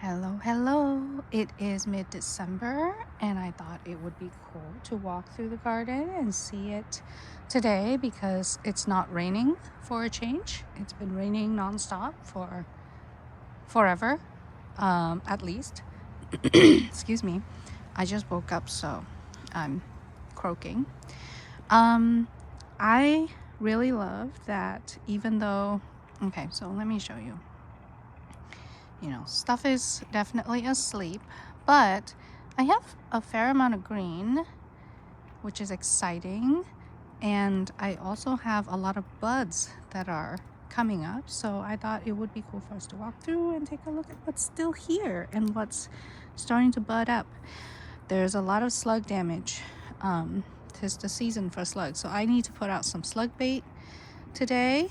Hello. It is mid-December and I thought it would be cool to walk through the garden and see it today because it's not raining for a change. It's been raining nonstop for forever, at least. Excuse me. I just woke up, so I'm croaking. Um, I really love that even though, okay, so let me show you. Stuff is definitely asleep, but I have a fair amount of green, which is exciting. And I also have a lot of buds that are coming up. So I thought it would be cool for us to walk through and take a look at what's still here and what's starting to bud up. There's a lot of slug damage. Tis the season for slugs. So I need to put out some slug bait today.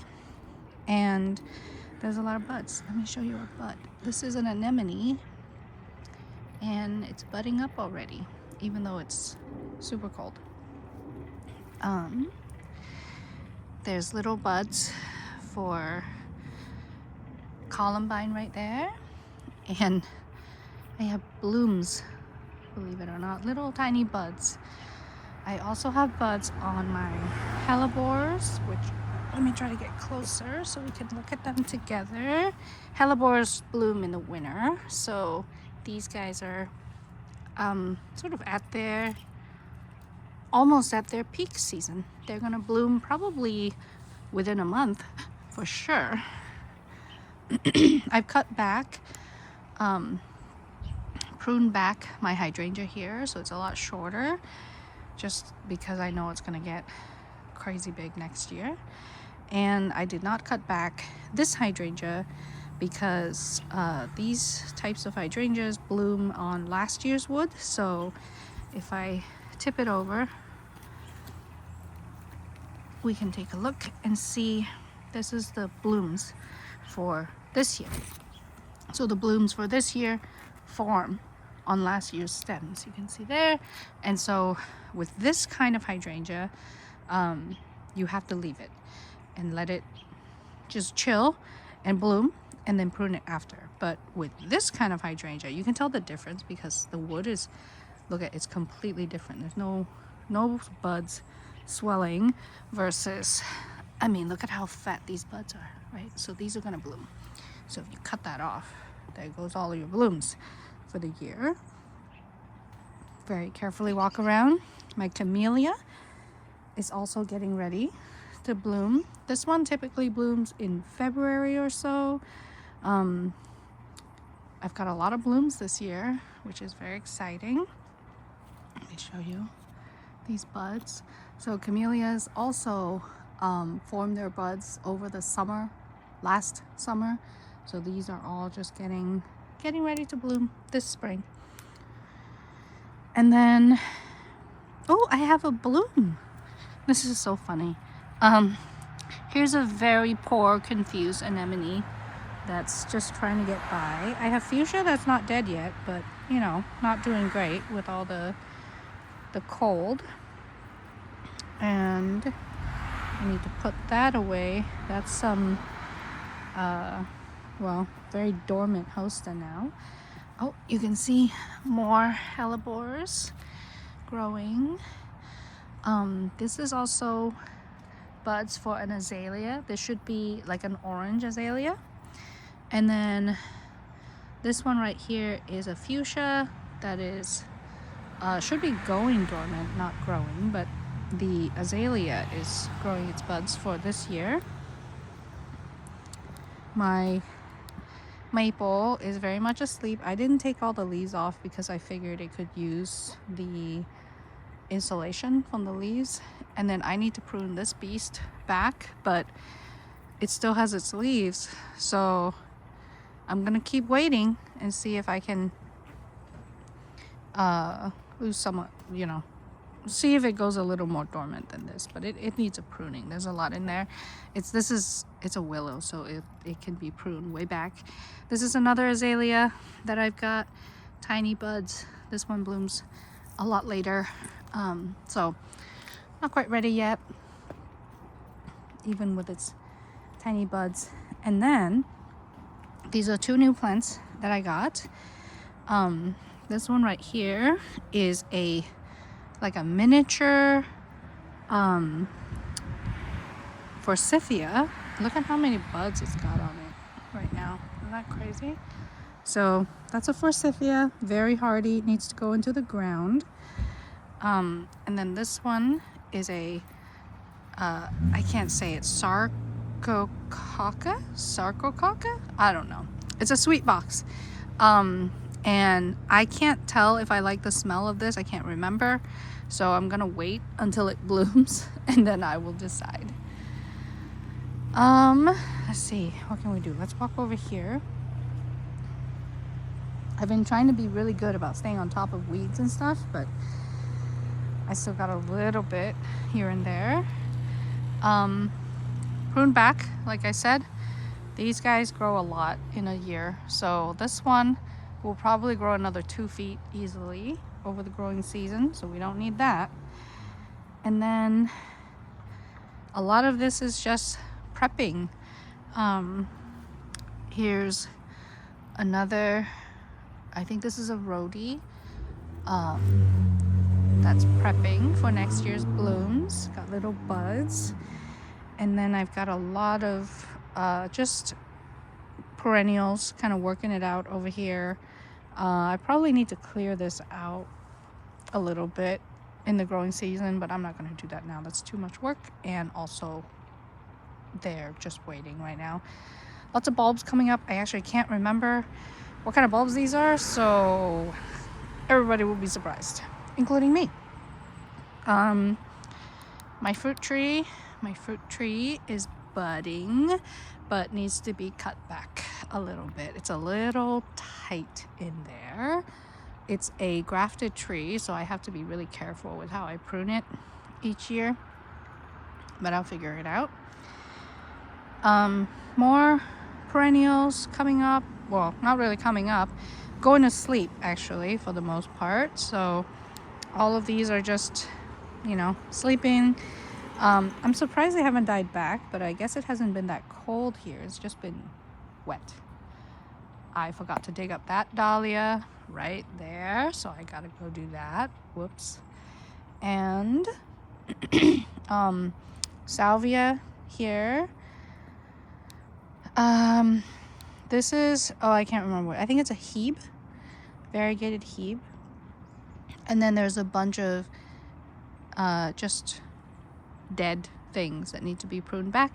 And there's a lot of buds. Let me show you a bud. This is an anemone and it's budding up already, even though it's super cold. There's little buds for columbine right there, and I have blooms, believe it or not, little tiny buds. I also have buds on my hellebores, which let me try to get closer so we can look at them together. Hellebores bloom in the winter, so these guys are sort of almost at their peak season. They're gonna bloom probably within a month for sure. I've cut back, pruned back my hydrangea here, so it's a lot shorter, just because I know it's gonna get crazy big next year. And I did not cut back this hydrangea because these types of hydrangeas bloom on last year's wood. So if I tip it over, we can take a look and see. This is the blooms for this year. So the blooms for this year form on last year's stems, you can see there. And so with this kind of hydrangea, you have to leave it and let it just chill and bloom and then prune it after. But with this kind of hydrangea, you can tell the difference because the wood is, look at, it's completely different. There's no buds swelling versus, I mean, look at how fat these buds are, right? So these are gonna bloom. So if you cut that off, there goes all of your blooms for the year. Very carefully walk around. My camellia is also getting ready to bloom. This one typically blooms in February or so. I've got a lot of blooms this year, which is very exciting. Let me show you these buds. So camellias also form their buds over the summer, last summer. So these are all just getting ready to bloom this spring. And then, oh, I have a bloom. This is so funny. Here's a very poor, confused anemone that's just trying to get by. I have fuchsia that's not dead yet, but not doing great with all the cold. And I need to put that away. That's some very dormant hosta now. Oh, you can see more hellebores growing. This is also buds for an azalea. This should be like an orange azalea. And then this one right here is a fuchsia that is should be going dormant, not growing, but the azalea is growing its buds for this year. My maple is very much asleep. I didn't take all the leaves off because I figured it could use the insulation from the leaves. And then I need to prune this beast back, but it still has its leaves. So I'm gonna keep waiting and see if I can lose some, see if it goes a little more dormant than this, but it needs a pruning. There's a lot in there. It's a willow, so it can be pruned way back. This is another azalea that I've got tiny buds. This one blooms a lot later, so not quite ready yet, even with its tiny buds. And then These are 2 new plants that I got. This one right here is like a miniature forsythia. Look at how many buds it's got on it right now. Isn't that crazy? So that's a forsythia, very hardy, needs to go into the ground. And then this one is a I can't say it, Sarcococca? I don't know. It's a sweet box. And I can't tell if I like the smell of this. I can't remember. So I'm gonna wait until it blooms and then I will decide. Let's see, what can we do? Let's walk over here. I've been trying to be really good about staying on top of weeds and stuff, but I still got a little bit here and there. Prune back, like I said, these guys grow a lot in a year. So this one will probably grow another 2 feet easily over the growing season, so we don't need that. And then a lot of this is just prepping. Here's another, I think this is a rhodie that's prepping for next year's blooms. Got little buds. And then I've got a lot of just perennials, kind of working it out over here. I probably need to clear this out a little bit in the growing season, but I'm not going to do that now. That's too much work. And also they're just waiting right now. Lots of bulbs coming up. I actually can't remember what kind of bulbs these are, so everybody will be surprised, including me. My fruit tree is budding, but needs to be cut back a little bit. It's a little tight in there. It's a grafted tree, so I have to be really careful with how I prune it each year, but I'll figure it out. More perennials coming up. Well, not really coming up, going to sleep actually for the most part. So all of these are just, sleeping. I'm surprised they haven't died back, but I guess it hasn't been that cold here. It's just been wet. I forgot to dig up that dahlia right there, so I gotta go do that. Whoops. And salvia here. This is, I can't remember. I think it's a Hebe, variegated Hebe. And then there's a bunch of just dead things that need to be pruned back.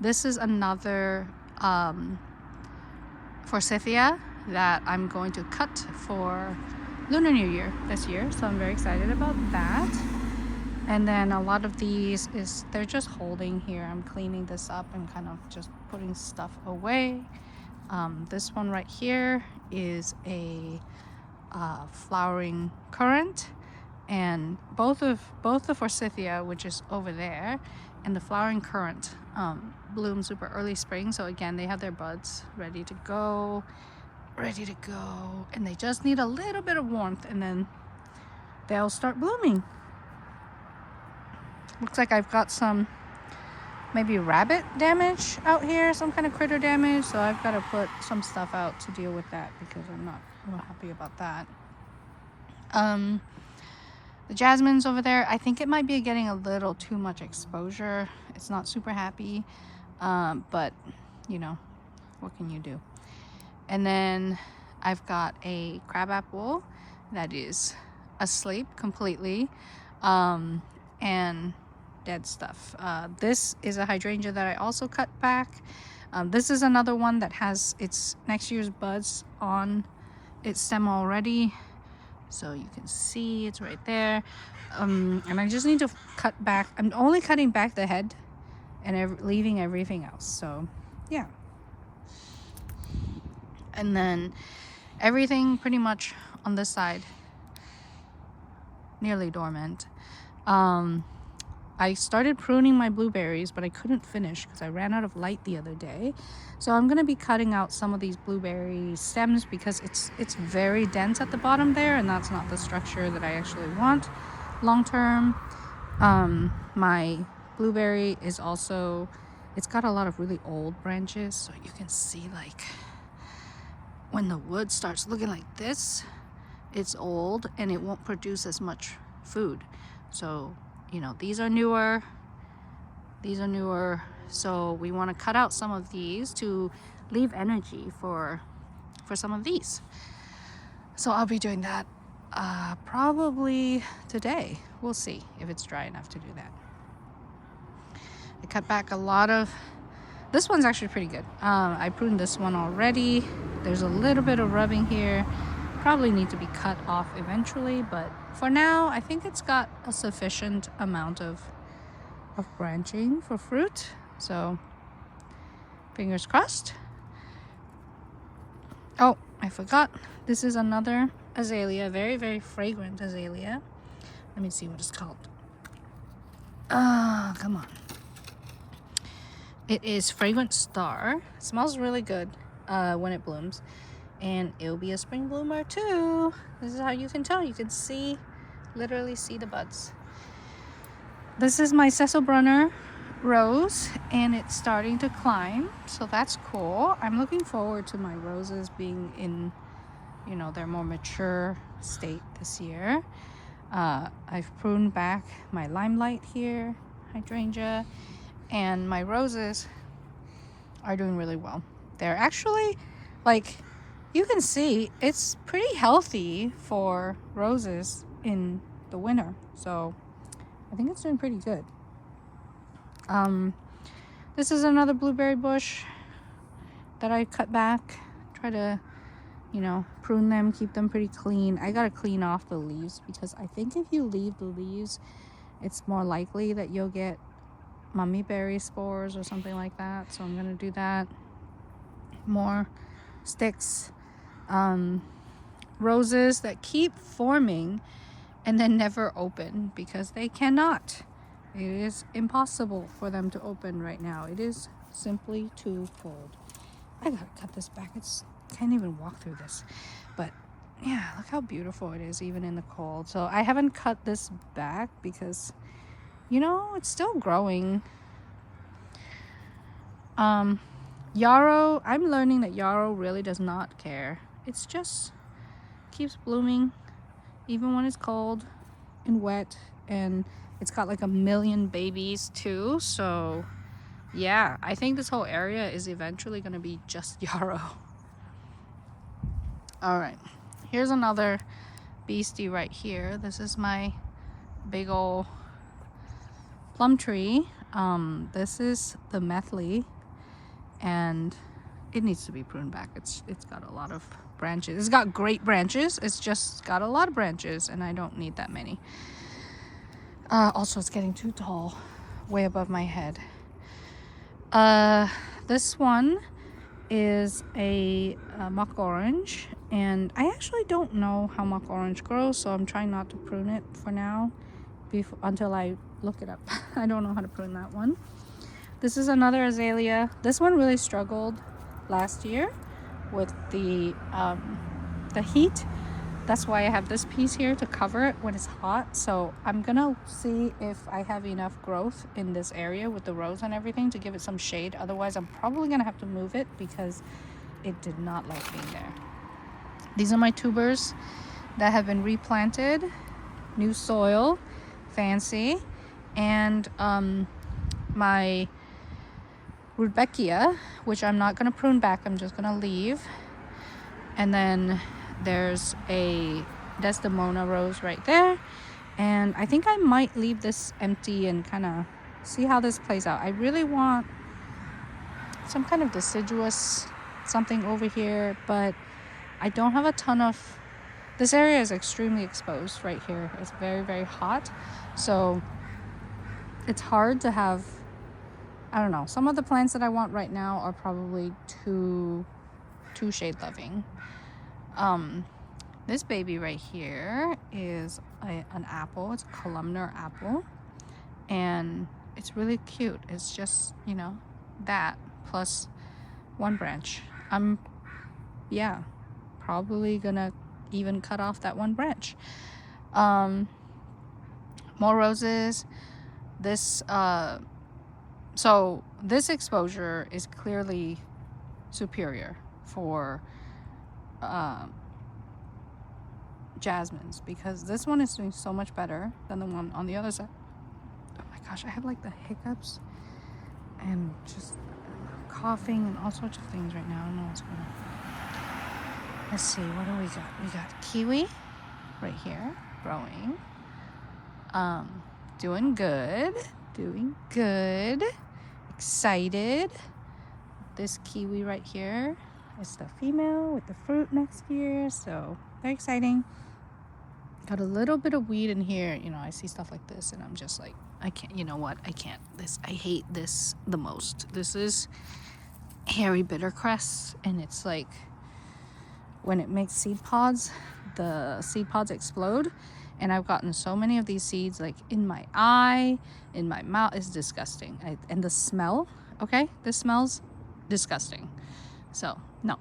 This is another forsythia that I'm going to cut for Lunar New Year this year, so I'm very excited about that. And then a lot of these they're just holding here. I'm cleaning this up and kind of just putting stuff away. This one right here is a flowering currant, and both the forsythia, which is over there, and the flowering currant bloom super early spring. So again, they have their buds ready to go, and they just need a little bit of warmth, and then they'll start blooming. Looks like I've got some maybe rabbit damage out here, some kind of critter damage, so I've got to put some stuff out to deal with that because I'm not real happy about that. The jasmines over there, I think it might be getting a little too much exposure. It's not super happy, but what can you do? And then I've got a crabapple that is asleep completely, and dead stuff. This is a hydrangea that I also cut back. This is another one that has its next year's buds on its stem already, so you can see it's right there. And I just need to cut back. I'm only cutting back the head and leaving everything else, so yeah. And then everything pretty much on this side nearly dormant. I started pruning my blueberries, but I couldn't finish because I ran out of light the other day. So I'm going to be cutting out some of these blueberry stems because it's very dense at the bottom there, and that's not the structure that I actually want long term. My blueberry is also, it's got a lot of really old branches, so you can see like when the wood starts looking like this, it's old and it won't produce as much food. So, you know, these are newer, so we want to cut out some of these to leave energy for some of these. So I'll be doing that probably today. We'll see if it's dry enough to do that. I cut back a lot of, this one's actually pretty good. I pruned this one already. There's a little bit of rubbing here. Probably need to be cut off eventually, but for now I think it's got a sufficient amount of branching for fruit. So fingers crossed. Oh, I forgot. This is another azalea, very, very fragrant azalea. Let me see what it's called. Come on. It is Fragrant Star. It smells really good when it blooms. And it'll be a spring bloomer too. This is how you can tell. You can see, literally see the buds. This is my Cecilbrunner rose, and it's starting to climb, so that's cool. I'm looking forward to my roses being in, you know, their more mature state this year. I've pruned back my Limelight here, hydrangea, and my roses are doing really well. They're actually, like, you can see it's pretty healthy for roses in the winter, so I think it's doing pretty good. This is another blueberry bush that I cut back. Try to, you know, prune them, keep them pretty clean. I gotta clean off the leaves because I think if you leave the leaves, it's more likely that you'll get mummy berry spores or something like that. So I'm gonna do that. More sticks. Roses that keep forming and then never open because they cannot. It is impossible for them to open right now. It is simply too cold. I gotta cut this back. Can't even walk through this. But yeah, look how beautiful it is even in the cold. So I haven't cut this back because, you know, it's still growing. Yarrow, I'm learning that yarrow really does not care. It's just keeps blooming even when it's cold and wet, and it's got like 1 million babies too. So yeah, I think this whole area is eventually going to be just yarrow. All right, here's another beastie right here. This is my big old plum tree. This is the Methley, and it needs to be pruned back. It's got a lot of branches. It's got great branches. It's just got a lot of branches, and I don't need that many. Also, it's getting too tall, way above my head. This one is a mock orange, and I actually don't know how mock orange grows, so I'm trying not to prune it for now until I look it up. I don't know how to prune that one. This is another azalea. This one really struggled last year with the heat. That's why I have this piece here to cover it when it's hot. So I'm gonna see if I have enough growth in this area with the rose and everything to give it some shade. Otherwise, I'm probably gonna have to move it because it did not like being there. These are my tubers that have been replanted. New soil, fancy. And my Rudbeckia, which I'm not gonna prune back, I'm just gonna leave. And then there's a Desdemona rose right there, and I think I might leave this empty and kind of see how this plays out. I really want some kind of deciduous something over here, but I don't have a ton of, this area is extremely exposed right here. It's very, very hot, so it's hard to have, I don't know, some of the plants that I want right now are probably too shade loving. This baby right here is an apple. It's a columnar apple, and it's really cute. It's just, you know, that plus one branch. I'm probably gonna even cut off that one branch. More roses. This so this exposure is clearly superior for jasmines, because this one is doing so much better than the one on the other side. Oh my gosh, I have like the hiccups and just coughing and all sorts of things right now. I don't know what's going on. Let's see, what do we got? We got kiwi right here growing. Doing good. Excited. This kiwi right here is the female with the fruit next year, so very exciting. Got a little bit of weed in here. You know, I see stuff like this and I'm just like, I can't, you know what, I can't. I hate this the most. This is hairy bittercress, and it's like when it makes seed pods, the seed pods explode, and I've gotten so many of these seeds like in my eye, in my mouth. It's disgusting. And the smell, okay, this smells disgusting. So no.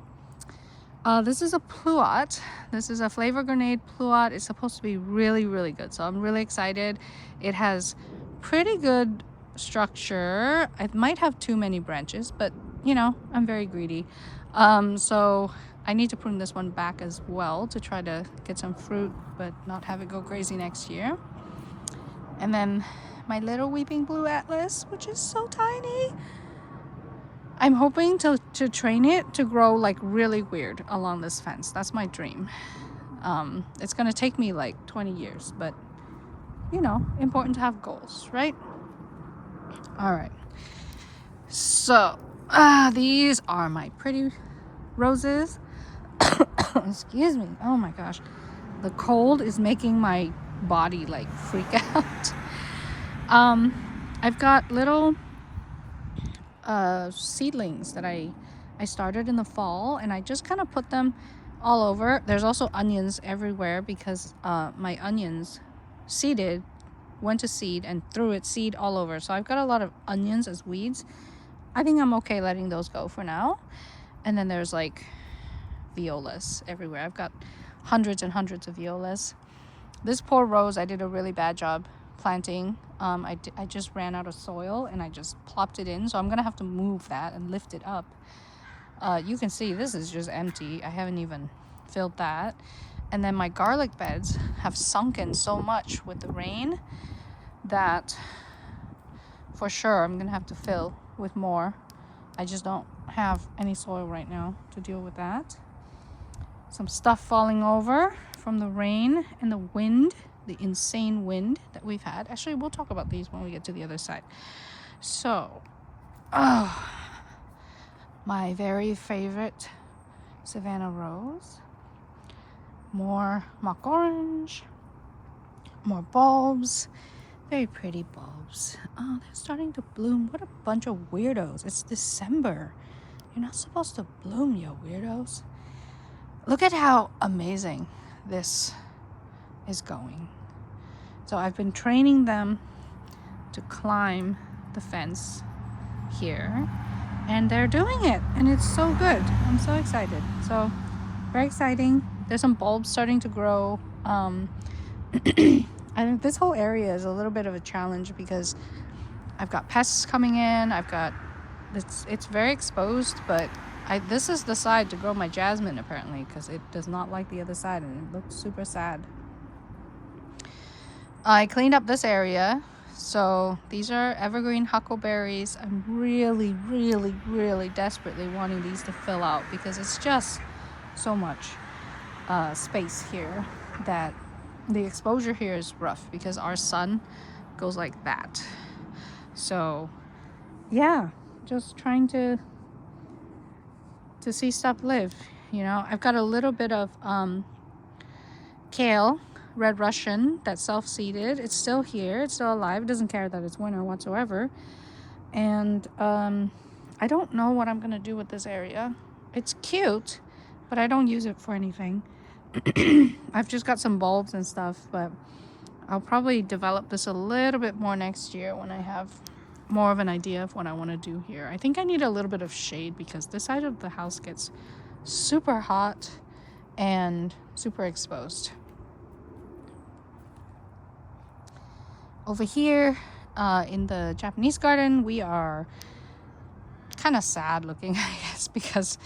This is a pluot. This is a flavor grenade pluot. It's supposed to be really, really good, so I'm really excited. It has pretty good structure. It might have too many branches, but you know, I'm very greedy. So I need to prune this one back as well to try to get some fruit, but not have it go crazy next year. And then my little weeping blue atlas, which is so tiny. I'm hoping to train it to grow like really weird along this fence. That's my dream. It's gonna take me like 20 years, but you know, important to have goals, right? All right. So these are my pretty roses. Excuse me. Oh my gosh. The cold is making my body like freak out. I've got little seedlings that I started in the fall, and I just kind of put them all over. There's also onions everywhere because my onions went to seed and threw its seed all over. So I've got a lot of onions as weeds. I think I'm okay letting those go for now. And then there's like violas everywhere. I've got hundreds and hundreds of violas. This poor rose, I did a really bad job planting. I just ran out of soil and I just plopped it in, so I'm gonna have to move that and lift it up. You can see this is just empty. I haven't even filled that. And then my garlic beds have sunken so much with the rain that for sure I'm gonna have to fill with more. I just don't have any soil right now to deal with that. Some stuff falling over from the rain and the wind, the insane wind that we've had. Actually, we'll talk about these when we get to the other side. So, my very favorite Savannah rose. More mock orange. More bulbs. Very pretty bulbs. Oh, they're starting to bloom. What a bunch of weirdos. It's December. You're not supposed to bloom, you weirdos. Look at how amazing this is going. So I've been training them to climb the fence here, and they're doing it, and it's so good. I'm so excited. So very exciting. There's some bulbs starting to grow. I think this whole area is a little bit of a challenge because I've got pests coming in. It's very exposed, but this is the side to grow my jasmine apparently, because it does not like the other side, and it looks super sad. I cleaned up this area. So these are evergreen huckleberries. I'm really, really, really desperately wanting these to fill out because it's just so much space here that the exposure here is rough because our sun goes like that. So yeah, just trying to see stuff live. You know, I've got a little bit of kale, red Russian, that's self-seeded. It's still here, it's still alive. It doesn't care that it's winter whatsoever. And I don't know what I'm gonna do with this area. It's cute, but I don't use it for anything. I've just got some bulbs and stuff, but I'll probably develop this a little bit more next year when I have more of an idea of what I want to do here. I think I need a little bit of shade because this side of the house gets super hot and super exposed. Over here in the Japanese garden, we are kind of sad looking, I guess, because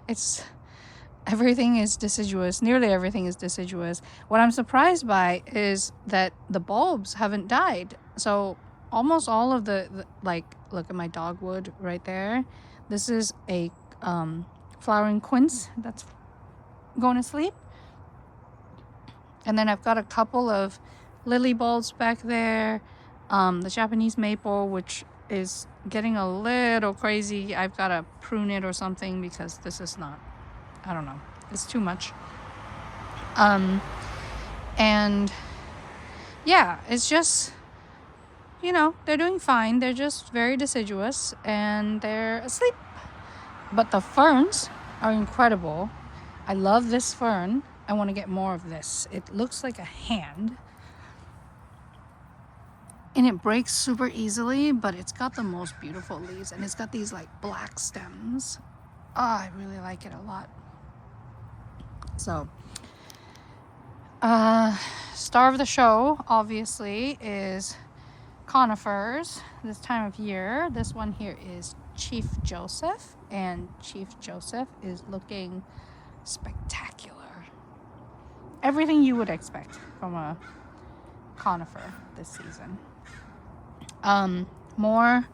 it's everything is deciduous. Nearly everything is deciduous. What I'm surprised by is that the bulbs haven't died. So almost all of the like, look at my dogwood right there. This is a flowering quince that's going to sleep. And then I've got a couple of lily bulbs back there. The Japanese maple, which is getting a little crazy. I've got to prune it or something because this is not, I don't know, it's too much. And yeah, it's just, you know, they're doing fine. They're just very deciduous and they're asleep. But the ferns are incredible. I love this fern. I want to get more of this. It looks like a hand. And it breaks super easily, but it's got the most beautiful leaves. And it's got these like black stems. Oh, I really like it a lot. So, star of the show, obviously, is conifers this time of year. This one here is Chief Joseph. And Chief Joseph is looking spectacular. Everything you would expect from a conifer this season. More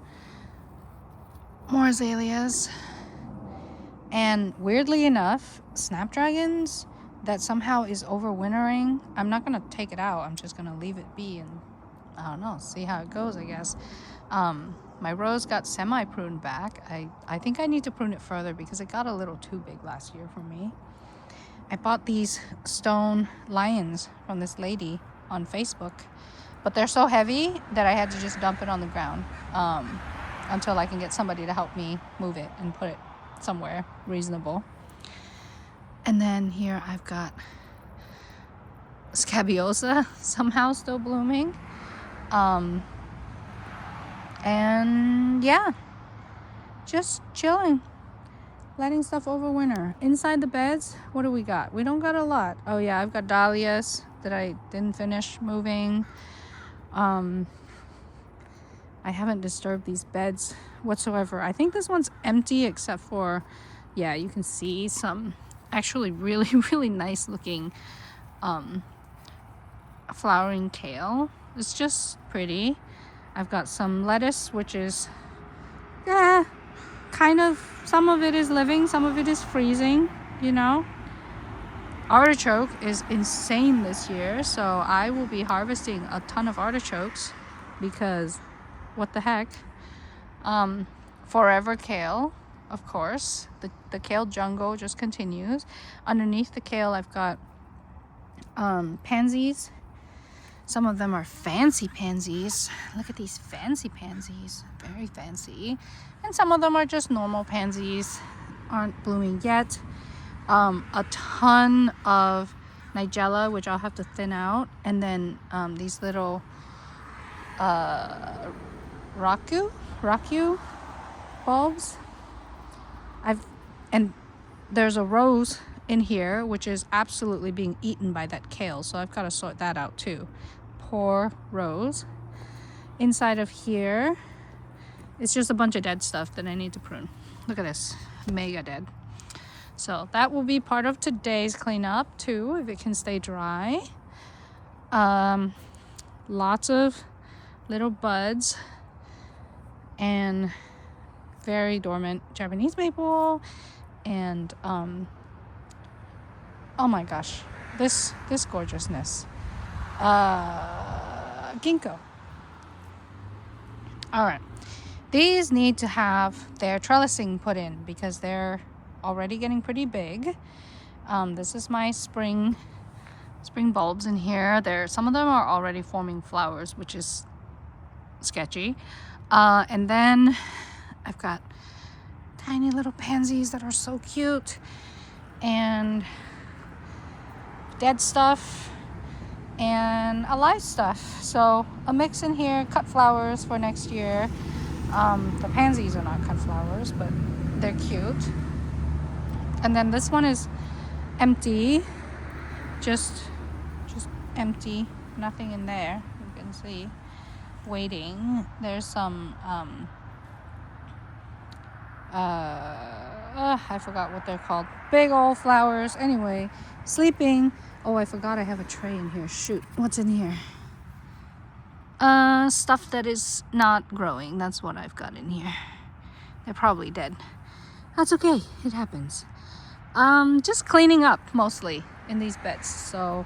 azaleas, and weirdly enough, snapdragons that somehow is overwintering. I'm not gonna take it out. I'm just gonna leave it be and I don't know, see how it goes, I guess. My rose got semi-pruned back. I think I need to prune it further because it got a little too big last year for me. I bought these stone lions from this lady on Facebook, but they're so heavy that I had to just dump it on the ground until I can get somebody to help me move it and put it somewhere reasonable. And then here I've got Scabiosa somehow still blooming. And yeah, just chilling, letting stuff overwinter. Inside the beds, what do we got? We don't got a lot. Oh yeah, I've got dahlias that I didn't finish moving. I haven't disturbed these beds whatsoever. I think this one's empty except for, yeah, you can see some actually really, really nice looking flowering kale. It's just pretty. I've got some lettuce, which is, yeah, kind of, some of it is living, some of it is freezing, you know. Artichoke is insane this year, so I will be harvesting a ton of artichokes because what the heck. Forever kale, of course. The kale jungle just continues. Underneath the kale, I've got pansies. Some of them are fancy pansies. Look at these fancy pansies. Very fancy. And some of them are just normal pansies. Aren't blooming yet. A ton of nigella, which I'll have to thin out. And then these little raku bulbs. And there's a rose in here, which is absolutely being eaten by that kale. So I've got to sort that out too. Poor rose. Inside of here, it's just a bunch of dead stuff that I need to prune. Look at this, mega dead. So that will be part of today's cleanup too, if it can stay dry. Lots of little buds and very dormant Japanese maple and oh my gosh, this gorgeousness. Ginkgo. All right, these need to have their trellising put in because they're already getting pretty big. This is my spring bulbs in here. Some of them are already forming flowers, which is sketchy. And then I've got tiny little pansies that are so cute and dead stuff and alive stuff. So a mix in here, cut flowers for next year. The pansies are not cut flowers, but they're cute. And then this one is empty, just empty, nothing in there. You can see, waiting. There's some I forgot what they're called. Big old flowers. Anyway, sleeping. Oh, I forgot I have a tray in here. Shoot, what's in here? Stuff that is not growing. That's what I've got in here. They're probably dead. That's okay. It happens. Just cleaning up mostly in these beds. So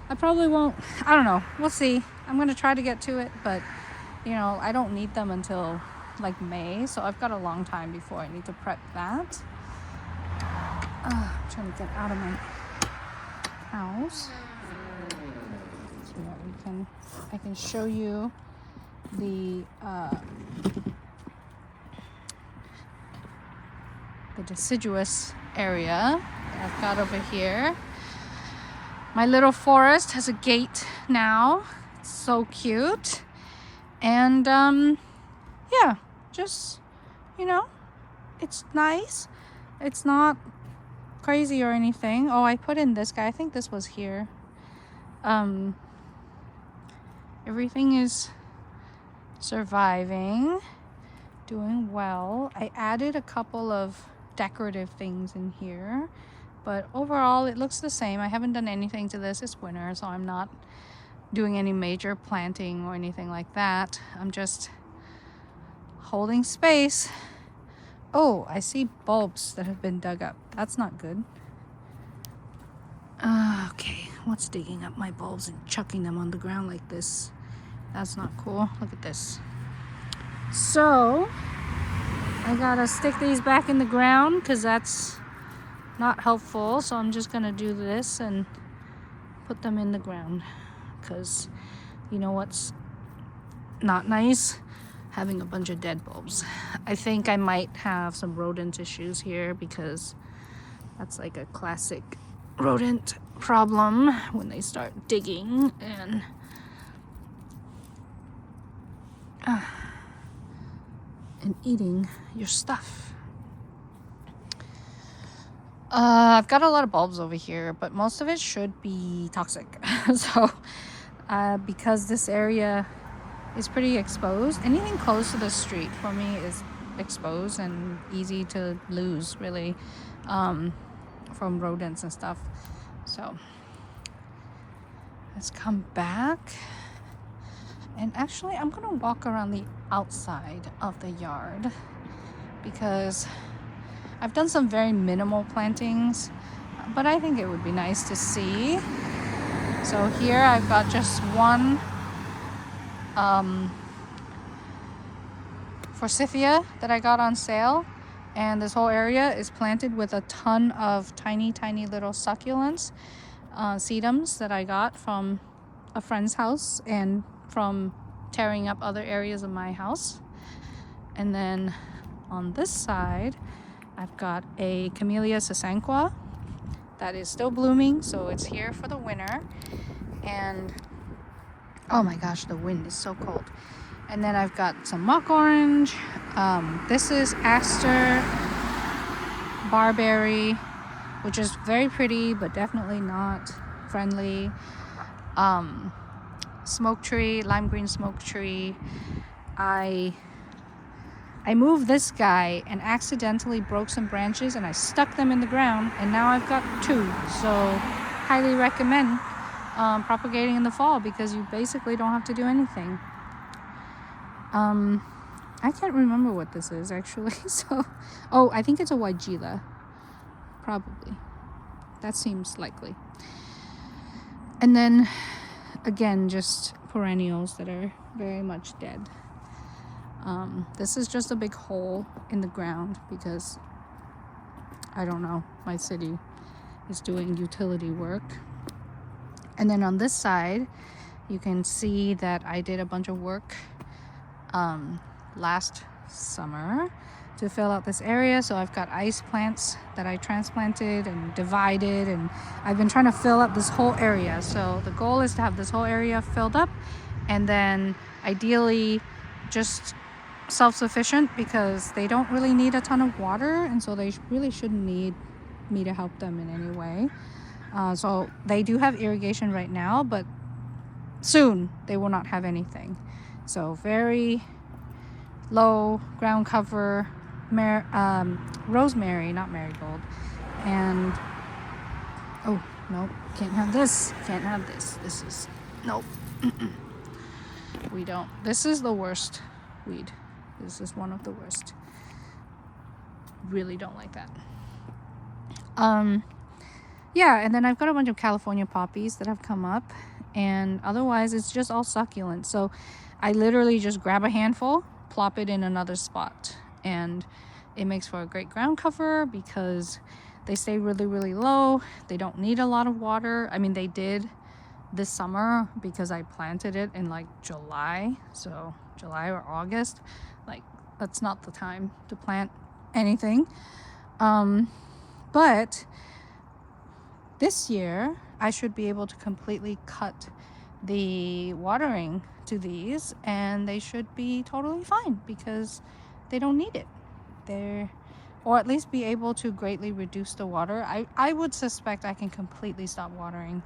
I probably won't. I don't know. We'll see. I'm gonna try to get to it, but you know, I don't need them until like May, so I've got a long time before I need to prep that. I'm trying to get out of my house so that I can show you the deciduous area that I've got over here. My little forest has a gate now. It's so cute. And yeah, just, you know, it's nice. It's not crazy or anything. Oh, I put in this guy. I think this was here. Everything is surviving, doing well. I added a couple of decorative things in here, but overall it looks the same. I haven't done anything to this. It's winter, so I'm not doing any major planting or anything like that. I'm just holding space. Oh, I see bulbs that have been dug up. That's not good. Okay, what's digging up my bulbs and chucking them on the ground like this? That's not cool. Look at this. So I gotta stick these back in the ground because that's not helpful. So I'm just gonna do this and put them in the ground, because you know what's not nice? Having a bunch of dead bulbs. I think I might have some rodent issues here, because that's like a classic rodent problem when they start digging and eating your stuff. I've got a lot of bulbs over here, but most of it should be toxic. So because this area is pretty exposed, anything close to the street for me is exposed and easy to lose, really, from rodents and stuff. So let's come back. And actually, I'm gonna walk around the outside of the yard, because I've done some very minimal plantings, but I think it would be nice to see. So here I've got just one forsythia that I got on sale, and this whole area is planted with a ton of tiny little succulents, sedums that I got from a friend's house and from tearing up other areas of my house. And then on this side I've got a Camellia sasanqua that is still blooming, so it's here for the winter. And oh my gosh, the wind is so cold. And then I've got some mock orange. This is Aster barberry, which is very pretty but definitely not friendly. Smoke tree, lime green smoke tree. I moved this guy and accidentally broke some branches, and I stuck them in the ground, and now I've got two. So highly recommend propagating in the fall, because you basically don't have to do anything. I can't remember what this is actually. So, oh, I think it's a Weigela, probably. That seems likely. And then again, just perennials that are very much dead. This is just a big hole in the ground because, I don't know, my city is doing utility work. And then on this side, you can see that I did a bunch of work last summer to fill out this area. So I've got ice plants that I transplanted and divided, and I've been trying to fill up this whole area. So the goal is to have this whole area filled up, and then ideally just self-sufficient, because they don't really need a ton of water, and so they really shouldn't need me to help them in any way. So they do have irrigation right now, but soon they will not have anything. So very low ground cover, rosemary, not marigold. And oh no, can't have this. Can't have this. This is nope. We don't. This is the worst weed. This is one of the worst. Really don't like that. Yeah, and then I've got a bunch of California poppies that have come up, and otherwise it's just all succulent. So I literally just grab a handful, plop it in another spot, and it makes for a great ground cover because they stay really, really low. They don't need a lot of water. I mean, they did this summer because I planted it in like July, so July or August. Like, that's not the time to plant anything. But this year I should be able to completely cut the watering to these, and they should be totally fine because they don't need it. Or at least be able to greatly reduce the water. I would suspect I can completely stop watering,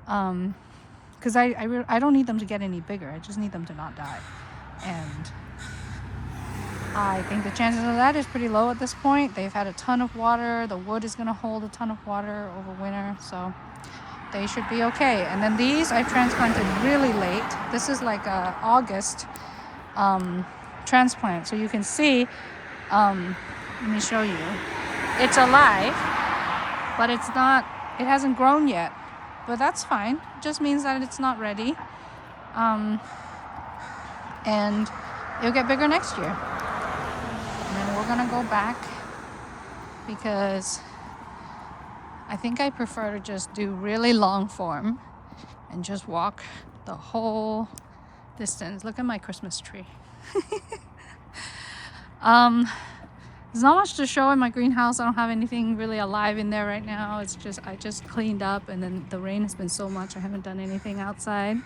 because I don't need them to get any bigger. I just need them to not die, and I think the chances of that is pretty low at this point. They've had a ton of water. The wood is going to hold a ton of water over winter, so they should be okay. And then these I transplanted really late. This is like a August transplant, so you can see. Let me show you. It's alive, but it's not. It hasn't grown yet, but that's fine. It just means that it's not ready, and it'll get bigger next year. And then we're gonna go back because I think I prefer to just do really long form and just walk the whole distance. Look at my Christmas tree. There's not much to show in my greenhouse. I don't have anything really alive in there right now. It's just, I just cleaned up, and then the rain has been so much I haven't done anything outside.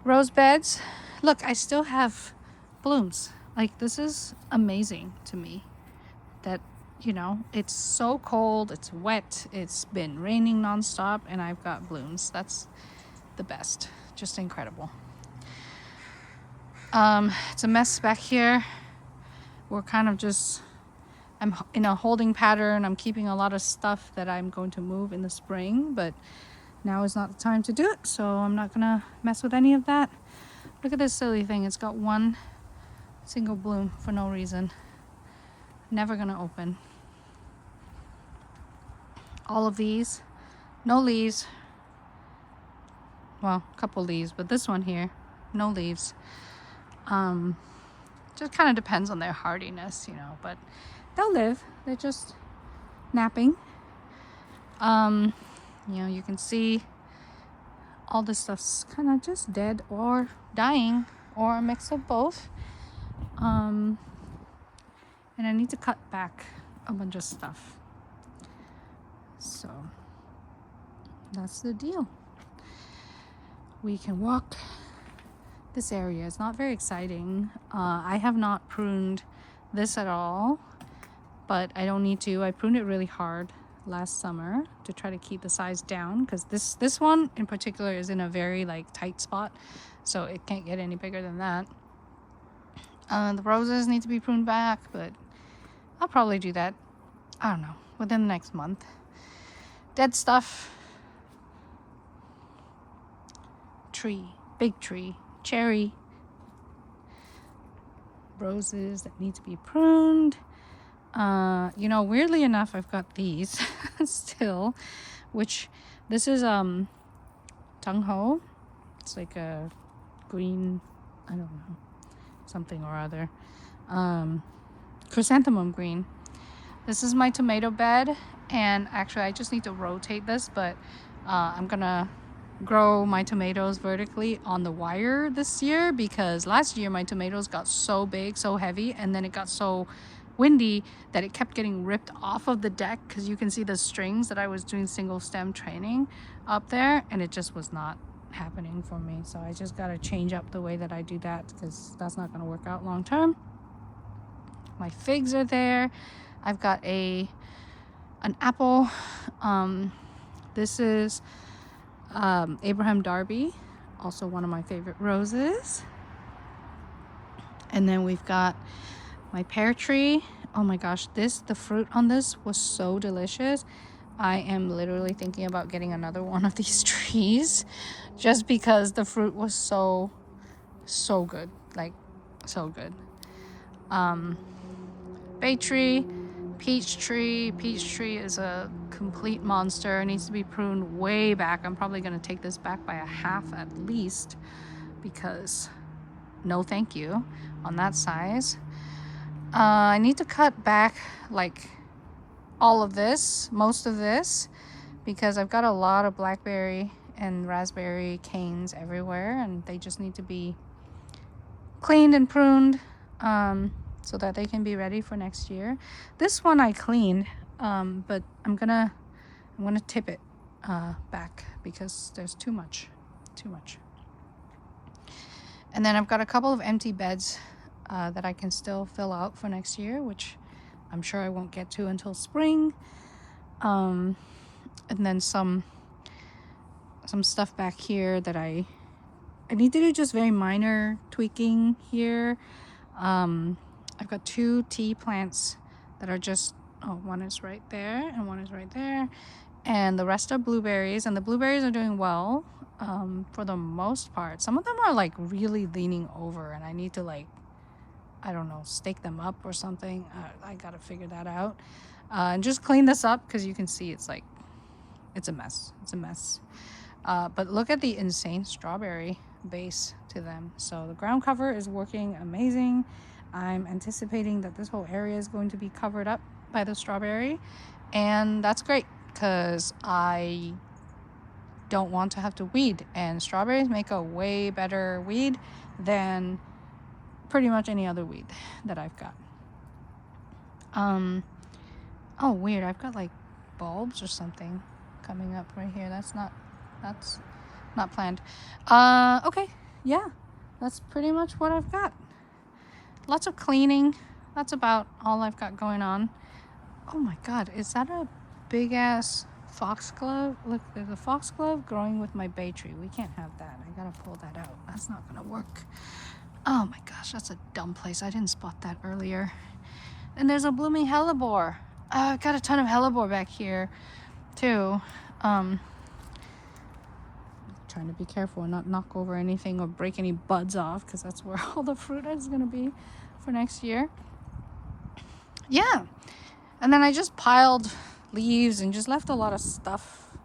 Rose beds. Look, I still have blooms. Like, this is amazing to me that, you know, it's so cold, it's wet, it's been raining nonstop, and I've got blooms. That's the best. Just incredible. It's a mess back here. We're kind of just, I'm in a holding pattern. I'm keeping a lot of stuff that I'm going to move in the spring, but now is not the time to do it, so I'm not gonna mess with any of that. Look at this silly thing. It's got one single bloom for no reason. Never gonna open. All of these, no leaves. Well, a couple leaves, but this one here, no leaves. Just kind of depends on their hardiness, you know, but they'll live. They're just napping. You know, you can see all this stuff's kind of just dead or dying or a mix of both. And I need to cut back a bunch of stuff. So that's the deal. We can walk this area. It's not very exciting. I have not pruned this at all, but I don't need to. I pruned it really hard last summer to try to keep the size down, because this one in particular is in a very like tight spot, so it can't get any bigger than that. The roses need to be pruned back, but I'll probably do that, I don't know, within the next month. Dead stuff. Tree, big tree, cherry, roses that need to be pruned. You know, weirdly enough, I've got these still, which this is Tung Ho. It's like a green, I don't know, something or other, chrysanthemum green. This is my tomato bed, and actually I just need to rotate this, but I'm gonna grow my tomatoes vertically on the wire this year, because last year my tomatoes got so big, so heavy, and then it got so windy that it kept getting ripped off of the deck, because you can see the strings that I was doing single stem training up there, and it just was not happening for me. So I just got to change up the way that I do that, because that's not going to work out long term. My figs are there. I've got an apple. This is Abraham Darby, also one of my favorite roses. And then we've got my pear tree. Oh my gosh, the fruit on this was so delicious. I am literally thinking about getting another one of these trees just because the fruit was so good, like so good. Bay tree, peach tree. Peach tree is a complete monster. It needs to be pruned way back. I'm probably going to take this back by a half at least because no thank you on that size. I need to cut back like all of this, most of this, because I've got a lot of blackberry and raspberry canes everywhere, and they just need to be cleaned and pruned so that they can be ready for next year. This one I cleaned, but I'm gonna tip it back because there's too much. And then I've got a couple of empty beds that I can still fill out for next year, which I'm sure I won't get to until spring. And then some stuff back here that I need to do just very minor tweaking here. I've got 2 tea plants that are just, one is right there and one is right there. And the rest are blueberries, and the blueberries are doing well for the most part. Some of them are like really leaning over, and I need to like, I don't know, stake them up or something. I gotta figure that out. And just clean this up because you can see it's like, it's a mess. But look at the insane strawberry base to them. So the ground cover is working amazing. I'm anticipating that this whole area is going to be covered up by the strawberry, and that's great because I don't want to have to weed, and strawberries make a way better weed than pretty much any other weed that I've got. Oh weird, I've got like bulbs or something coming up right here. That's not planned. Okay, yeah, that's pretty much what I've got. Lots of cleaning. That's about all I've got going on. Oh my god, is that a big ass foxglove? Look, there's a foxglove growing with my bay tree. We can't have that. I gotta pull that out. That's not gonna work. Oh my gosh, that's a dumb place. I didn't spot that earlier. And there's a blooming hellebore. I got a ton of hellebore back here too. Trying to be careful and not knock over anything or break any buds off, because that's where all the fruit is going to be for next year. Yeah, and then I just piled leaves and just left a lot of stuff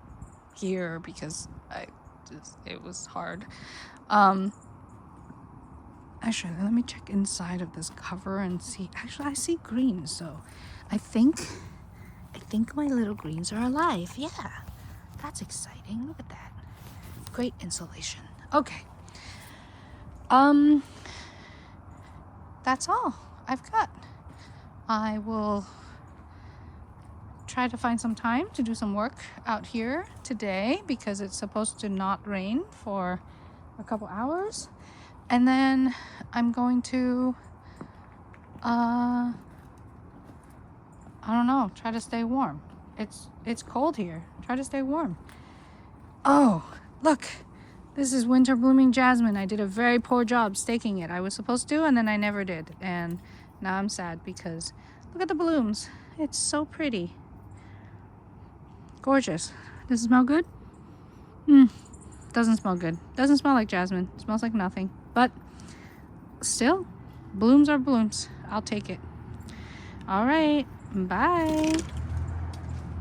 here because it was hard. Actually, let me check inside of this cover and see. Actually, I see greens, so I think my little greens are alive. Yeah, that's exciting. Look at that. Great insulation. Okay. That's all I've got. I will try to find some time to do some work out here today because it's supposed to not rain for a couple hours. And then I'm going to, I don't know, try to stay warm. It's cold here. Try to stay warm. Oh, look, this is winter blooming jasmine. I did a very poor job staking it. I was supposed to, and then I never did. And now I'm sad because look at the blooms. It's so pretty. Gorgeous. Does it smell good? Doesn't smell good. Doesn't smell like jasmine. It smells like nothing. But still, blooms are blooms. I'll take it. All right. Bye.